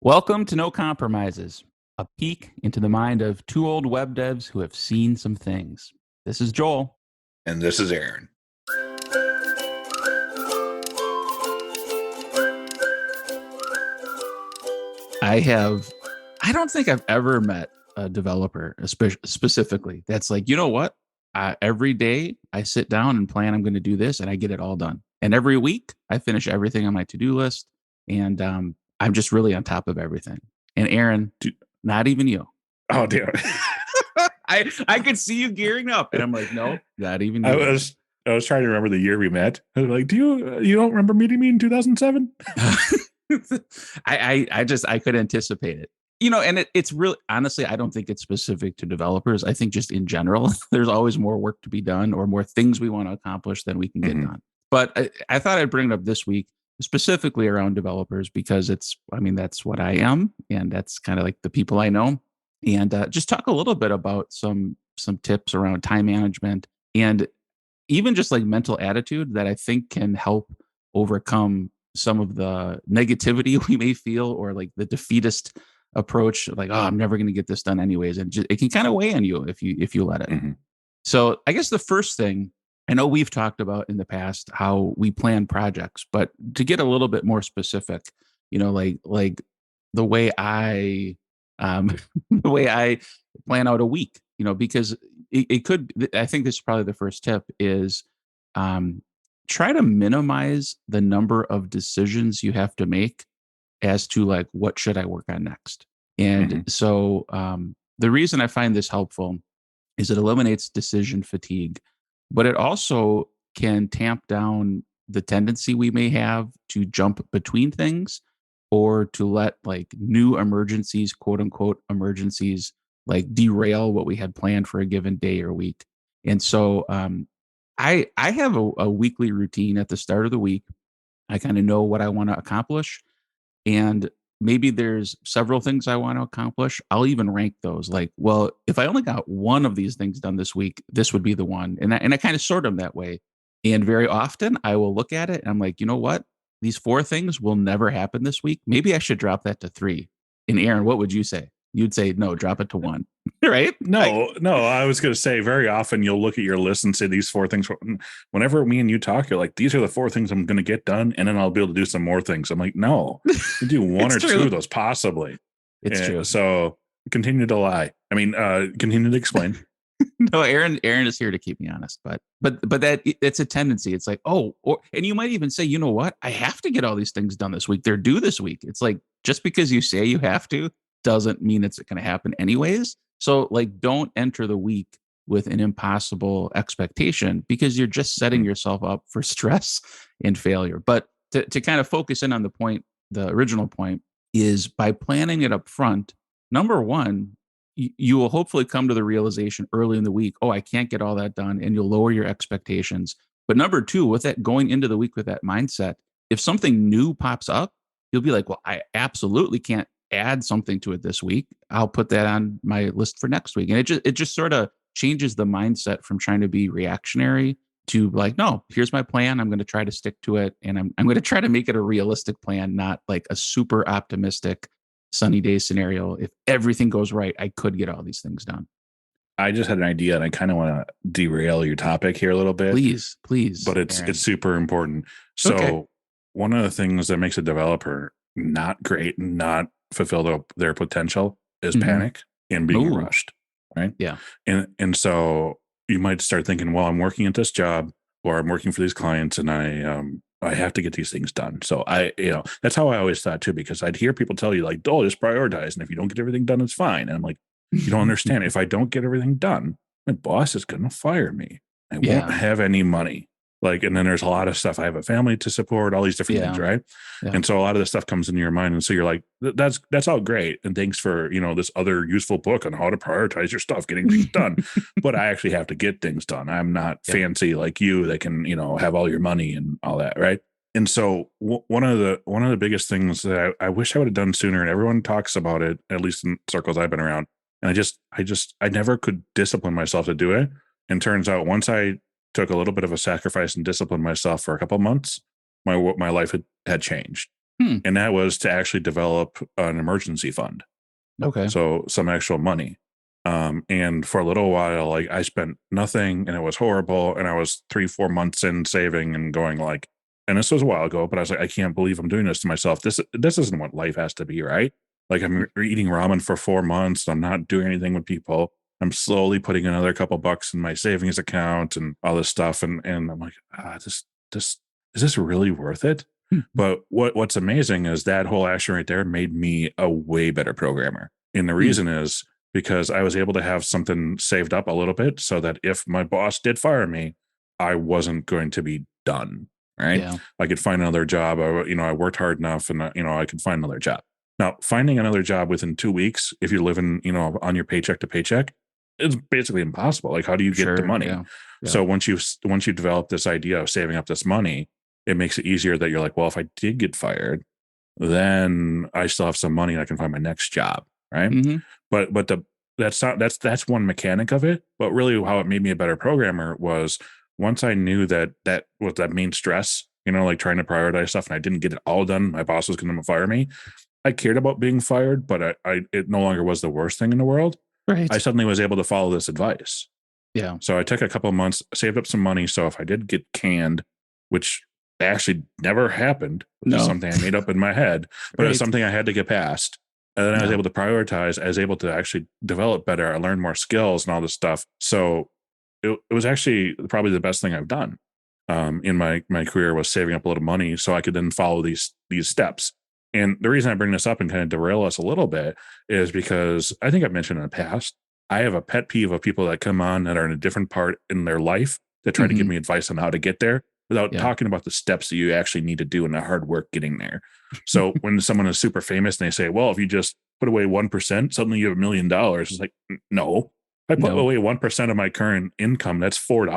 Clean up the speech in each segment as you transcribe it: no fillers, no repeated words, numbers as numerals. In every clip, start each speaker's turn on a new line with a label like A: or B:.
A: Welcome to No Compromises, a peek into the mind of two old web devs who have seen some things. This is Joel.
B: And this is Aaron.
A: I don't think I've ever met a developer specifically that's like, you know what? Every day I sit down and plan I'm going to do this and I get it all done. And every week I finish everything on my to-do list and I'm just really on top of everything. And Aaron, not even you.
B: Oh, damn.
A: I could see you gearing up, and I'm like, no, not even you.
B: I was trying to remember the year we met. I was like, you don't remember meeting me in 2007?
A: I could anticipate it. And it's really, honestly, I don't think it's specific to developers. I think just in general, there's always more work to be done or more things we want to accomplish than we can get done. But I thought I'd bring it up this week, specifically around developers, because that's what I am. And that's kind of like the people I know. And just talk a little bit about some tips around time management and even just like mental attitude that I think can help overcome some of the negativity we may feel, or like the defeatist approach, like, oh, I'm never going to get this done anyways. And it can kind of weigh on you if you let it. So I guess the first thing, I know we've talked about in the past how we plan projects, but to get a little bit more specific, like the way I the way I plan out a week, because it could, I think this is probably the first tip is try to minimize the number of decisions you have to make as to like, what should I work on next? And so the reason I find this helpful is it eliminates decision fatigue, but it also can tamp down the tendency we may have to jump between things or to let like new emergencies, quote unquote emergencies, like derail what we had planned for a given day or week. And so I have a weekly routine at the start of the week. I kind of know what I want to accomplish. And maybe there's several things I want to accomplish. I'll even rank those like, well, if I only got one of these things done this week, this would be the one. And I kind of sort them that way. And very often I will look at it and I'm like, you know what? These four things will never happen this week. Maybe I should drop that to three. And Aaron, what would you say? You'd say, no, drop it to one, right?
B: No, I was going to say very often you'll look at your list and say these four things. Whenever me and you talk, you're like, these are the four things I'm going to get done. And then I'll be able to do some more things. I'm like, no, you do one or two of those possibly.
A: It's true.
B: So continue to lie. I mean, continue to explain.
A: No, Aaron is here to keep me honest, but that it's a tendency. It's like, and you might even say, you know what? I have to get all these things done this week. They're due this week. It's like, just because you say you have to doesn't mean it's going to happen anyways. So like, don't enter the week with an impossible expectation because you're just setting yourself up for stress and failure. But to kind of focus in on the point, the original point is by planning it up front, number one, you will hopefully come to the realization early in the week, oh, I can't get all that done, and you'll lower your expectations. But number two, with that going into the week with that mindset, if something new pops up, you'll be like, well, I absolutely can't add something to it this week. I'll put that on my list for next week. And it just sort of changes the mindset from trying to be reactionary to like, no, here's my plan. I'm going to try to stick to it. And I'm going to try to make it a realistic plan, not like a super optimistic sunny day scenario. If everything goes right, I could get all these things done.
B: I just had an idea and I kind of want to derail your topic here a little bit.
A: Please.
B: But it's super important. So one of the things that makes a developer not great and not fulfill their potential is panic and being rushed. Right.
A: Yeah.
B: And so you might start thinking, well, I'm working at this job or I'm working for these clients and I have to get these things done. So that's how I always thought too, because I'd hear people tell you like, oh, just prioritize. And if you don't get everything done, it's fine. And I'm like, you don't understand. If I don't get everything done, my boss is going to fire me. I won't have any money. Like, and then there's a lot of stuff. I have a family to support, all these different things. Right. Yeah. And so a lot of this stuff comes into your mind. And so you're like, that's all great. And thanks for, this other useful book on how to prioritize your stuff, getting things done. But I actually have to get things done. I'm not fancy like you that can, have all your money and all that. Right. And so one of the biggest things that I wish I would have done sooner, and everyone talks about it, at least in circles I've been around. And I never could discipline myself to do it. And turns out once I took a little bit of a sacrifice and disciplined myself for a couple of months, my life had changed.
A: Hmm.
B: And that was to actually develop an emergency fund.
A: Okay.
B: So some actual money. And for a little while, like I spent nothing and it was horrible. And I was 3, 4 months in saving and going like, and this was a while ago, but I was like, I can't believe I'm doing this to myself. This isn't what life has to be, right? Like I'm eating ramen for 4 months. I'm not doing anything with people. I'm slowly putting another couple bucks in my savings account and all this stuff. And I'm like, this is this really worth it?
A: Hmm.
B: But what's amazing is that whole action right there made me a way better programmer. And the
A: Hmm.
B: reason is because I was able to have something saved up a little bit so that if my boss did fire me, I wasn't going to be done. Right.
A: Yeah.
B: I could find another job. I worked hard enough and, I could find another job. Now, finding another job within 2 weeks, if you're living, on your paycheck to paycheck, it's basically impossible. Like, how do you get the
A: Sure.
B: money?
A: Yeah. Yeah.
B: So once you develop this idea of saving up this money, it makes it easier that you're like, well, if I did get fired, then I still have some money and I can find my next job, right?
A: Hmm.
B: But that's one mechanic of it. But really, how it made me a better programmer was once I knew that was that main stress, like trying to prioritize stuff, and I didn't get it all done. My boss was going to fire me. I cared about being fired, but it no longer was the worst thing in the world. I
A: Right.
B: suddenly was able to follow this advice.
A: Yeah.
B: So I took a couple of months, saved up some money. So if I did get canned, which actually never happened, which is
A: No.
B: something I made up in my head, but it was
A: Right.
B: something I had to get past. And then I was
A: Yeah.
B: able to prioritize. I was able to actually develop better. I learned more skills and all this stuff. So it was actually probably the best thing I've done in my career was saving up a little money so I could then follow these steps. And the reason I bring this up and kind of derail us a little bit is because I think I've mentioned in the past, I have a pet peeve of people that come on that are in a different part in their life that try to give
A: Hmm.
B: me advice on how to get there without
A: Yeah.
B: talking about the steps that you actually need to do and the hard work getting there. So when someone is super famous and they say, well, if you just put away 1%, suddenly you have $1 million. It's like, no, I put
A: No.
B: away 1% of my current income. That's $4,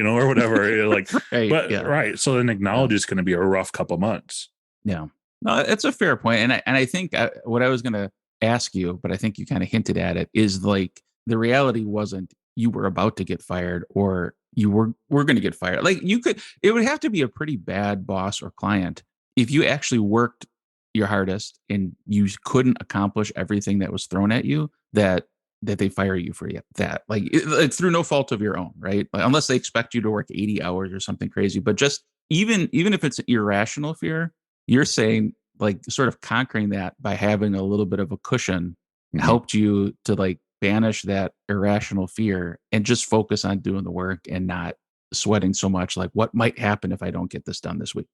B: or whatever. Like,
A: Right.
B: but
A: Yeah.
B: right. So then
A: Yeah.
B: acknowledge it's going to be a rough couple months.
A: Yeah. No, it's a fair point, and I think what I was going to ask you, but I think you kind of hinted at it, is like the reality wasn't you were about to get fired or you were going to get fired. Like it would have to be a pretty bad boss or client if you actually worked your hardest and you couldn't accomplish everything that was thrown at you that they fire you for that. Like it's through no fault of your own, right? Like, unless they expect you to work 80 hours or something crazy, but just even if it's irrational fear, you're saying like sort of conquering that by having a little bit of a cushion
B: Mhm.
A: helped you to like banish that irrational fear and just focus on doing the work and not sweating so much like what might happen if I don't get this done this week.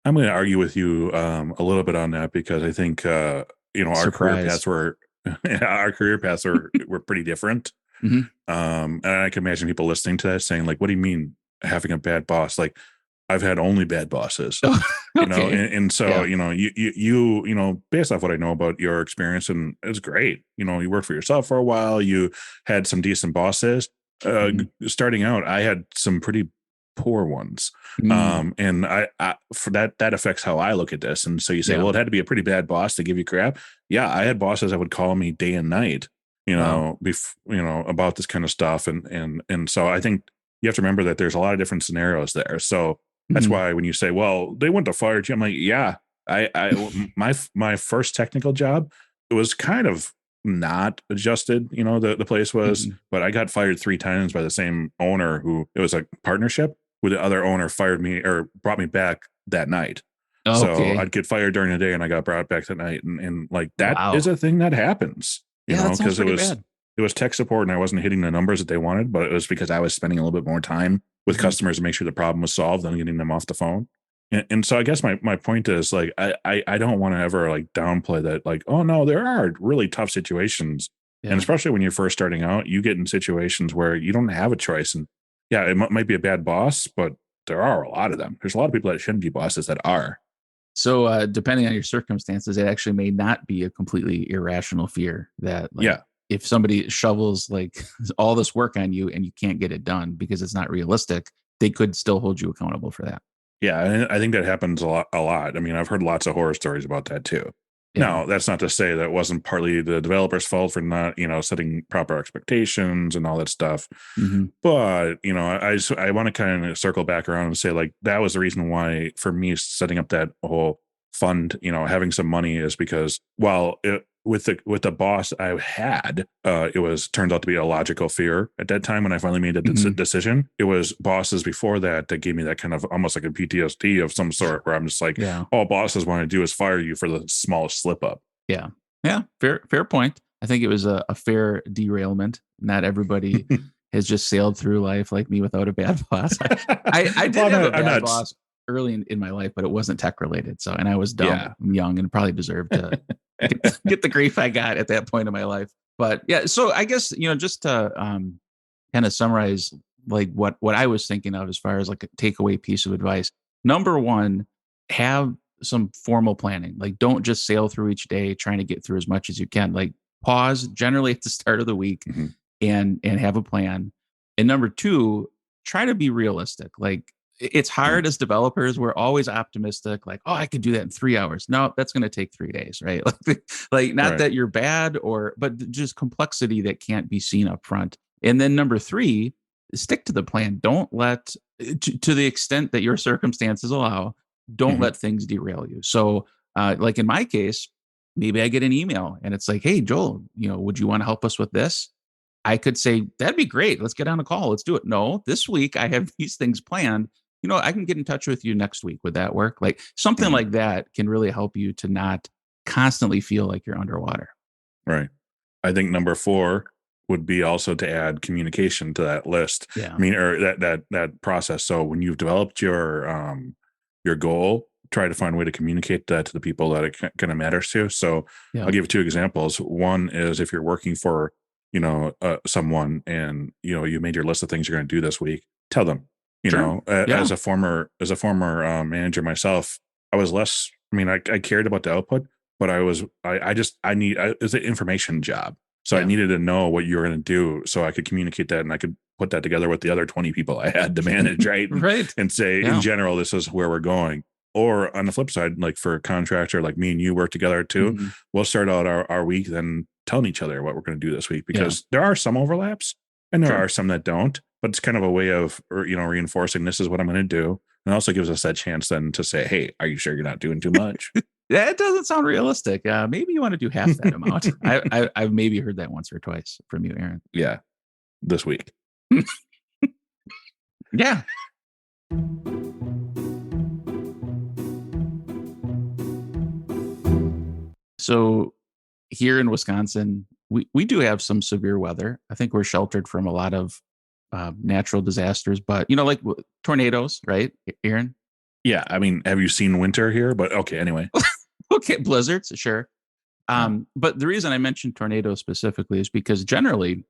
B: I'm going to argue with you a little bit on that because I think our career
A: Surprise.
B: paths were our career paths were pretty different.
A: Hmm.
B: And I can imagine people listening to that saying like, "What do you mean having a bad boss?" Like, I've had only bad bosses,
A: Okay.
B: and so
A: Yeah.
B: based off what I know about your experience, and it's great. You worked for yourself for a while. You had some decent bosses.
A: Hmm.
B: Starting out, I had some pretty poor ones,
A: Mm,
B: and I for that affects how I look at this. And so you say,
A: yeah.
B: well, it had to be a pretty bad boss to give you crap. Yeah, I had bosses that would call me day and night,
A: Wow.
B: about this kind of stuff, and so I think you have to remember that there's a lot of different scenarios there. So that's
A: Hmm.
B: why when you say, well, they wouldn't have fired you, I'm like, yeah, my first technical job, it was kind of not adjusted, the place was,
A: Hmm.
B: but I got fired 3 times by the same owner who it was a partnership with the other owner fired me or brought me back that night. So
A: Okay.
B: I'd get fired during the day and I got brought back that night. And like that is
A: Wow.
B: a thing that happens,
A: Yeah, that sounds
B: because it
A: pretty
B: was
A: bad.
B: it was tech support and I wasn't hitting the numbers that they wanted, but it was because I was spending a little bit more time with
A: Hmm.
B: customers to make sure the problem was solved than getting them off the phone. And so I guess my point is like I don't want to ever like downplay that, like, oh no, there are really tough situations. And
A: Yeah.
B: especially when you're first starting out, you get in situations where you don't have a choice. And yeah, it might be a bad boss, but there are a lot of them. There's a lot of people that shouldn't be bosses that are.
A: So, depending on your circumstances, it actually may not be a completely irrational fear that, like,
B: Yeah.
A: if somebody shovels like all this work on you and you can't get it done because it's not realistic, they could still hold you accountable for that.
B: Yeah, and I think that happens a lot. A lot. I mean, I've heard lots of horror stories about that too.
A: Yeah.
B: Now, that's not to say that wasn't partly the developer's fault for not, setting proper expectations and all that stuff.
A: Hmm.
B: But I want to kind of circle back around and say like that was the reason why for me setting up that whole fund, having some money is because with the boss I had, it turned out to be a logical fear at that time when I finally made a decision. It was bosses before that gave me that kind of almost like a PTSD of some sort, where I'm just like, all bosses want to do is fire you for the smallest slip up.
A: Yeah. Yeah. Fair point. I think it was a fair derailment. Not everybody has just sailed through life like me without a bad boss. I did have a bad boss early in my life, but it wasn't tech related. So, and I was dumb and young and probably deserved to get the grief I got at that point in my life. But yeah, so I guess, just to kind of summarize like what I was thinking of as far as like a takeaway piece of advice. Number one, have some formal planning. Like, don't just sail through each day trying to get through as much as you can. Like, pause generally at the start of the week and have a plan. And number two, try to be realistic. Like, it's hard as developers. We're always optimistic. Like, oh, I could do that in 3 hours. No, that's going to take 3 days, right? Like not that you're bad but just complexity that can't be seen up front. And then number three, stick to the plan. Don't let, to the extent that your circumstances allow, don't let things derail you. So like in my case, maybe I get an email and it's like, hey, Joel, would you want to help us with this? I could say, that'd be great. Let's get on a call. Let's do it. No, this week I have these things planned. I can get in touch with you next week. Would that work? Like something like that can really help you to not constantly feel like you're underwater.
B: Right. I think number 4 would be also to add communication to that list.
A: Yeah.
B: I mean, or that process. So when you've developed your goal, try to find a way to communicate that to the people that it kind of matters to. So I'll give you 2 examples. One is if you're working for, someone and, you made your list of things you're going to do this week, tell them, as a former manager myself, I was less, I cared about the output, but it's an information job. So I needed to know what you were going to do so I could communicate that and I could put that together with the other 20 people I had to manage, right?
A: Right.
B: And say, in general, this is where we're going. Or on the flip side, like for a contractor, like me and you work together too, we'll start out our week then telling each other what we're going to do this week, because there are some overlaps and there are some that don't, but it's kind of a way of, reinforcing this is what I'm going to do. And also gives us that chance then to say, hey, are you sure you're not doing too much?
A: That doesn't sound realistic. Maybe you want to do half that amount. I've maybe heard that once or twice from you, Aaron.
B: Yeah. This week.
A: Yeah. So here in Wisconsin, we do have some severe weather. I think we're sheltered from a lot of natural disasters, but like tornadoes, right, Aaron?
B: Yeah. I mean, have you seen winter here? But okay, anyway.
A: Okay, blizzards, sure. But the reason I mentioned tornadoes specifically is because generally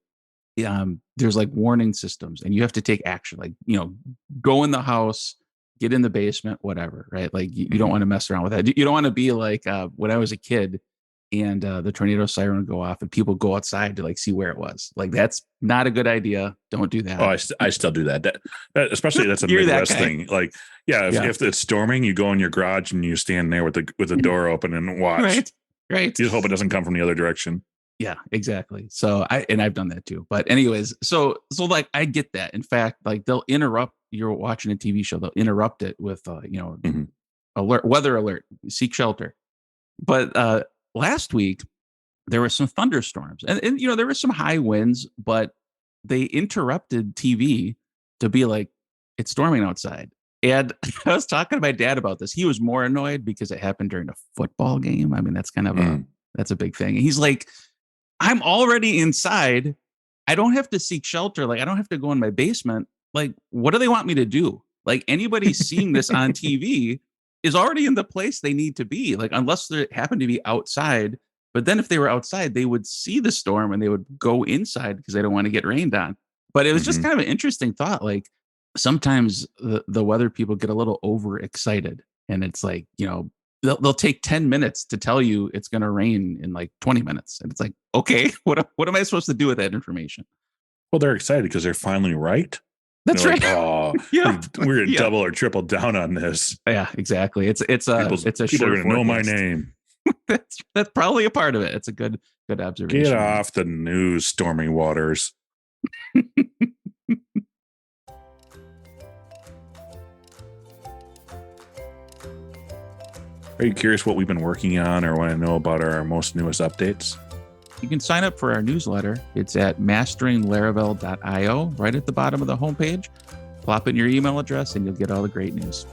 A: there's like warning systems and you have to take action, like, go in the house, get in the basement, whatever, right? Like you don't want to mess around with that. You don't want to be like when I was a kid and the tornado siren would go off and people go outside to like see where it was. Like, that's not a good idea. Don't do that.
B: Oh, I still do that. That especially that's a Midwest thing. Like, if it's storming, you go in your garage and you stand there with the door open and watch.
A: Right.
B: You just hope it doesn't come from the other direction.
A: Yeah, exactly. So I've done that too. But anyways, so like I get that. In fact, like they'll interrupt, you're watching a TV show, they'll interrupt it with weather alert, seek shelter. But last week there were some thunderstorms and there were some high winds, but they interrupted TV to be like, it's storming outside. And I was talking to my dad about this. He was more annoyed because it happened during a football game. I mean, that's kind of that's a big thing. And he's like, I'm already inside. I don't have to seek shelter. Like, I don't have to go in my basement. Like, what do they want me to do? Like, anybody seeing this on TV is already in the place they need to be. Like, unless they happen to be outside. But then if they were outside, they would see the storm and they would go inside because they don't want to get rained on. But it was just kind of an interesting thought. Like, sometimes the weather people get a little overexcited and it's like, they'll take 10 minutes to tell you it's going to rain in like 20 minutes. And it's like, okay, what am I supposed to do with that information?
B: Well, they're excited because they're finally right.
A: That's right.
B: Like, oh, we're going to double or triple down on this.
A: Yeah, exactly. It's a
B: people are going to know my name.
A: That's probably a part of it. It's a good observation.
B: Get off the news, Stormy Waters. Are you curious what we've been working on or want to know about our most newest updates?
A: You can sign up for our newsletter. It's at masteringlaravel.io, right at the bottom of the homepage. Plop in your email address and you'll get all the great news.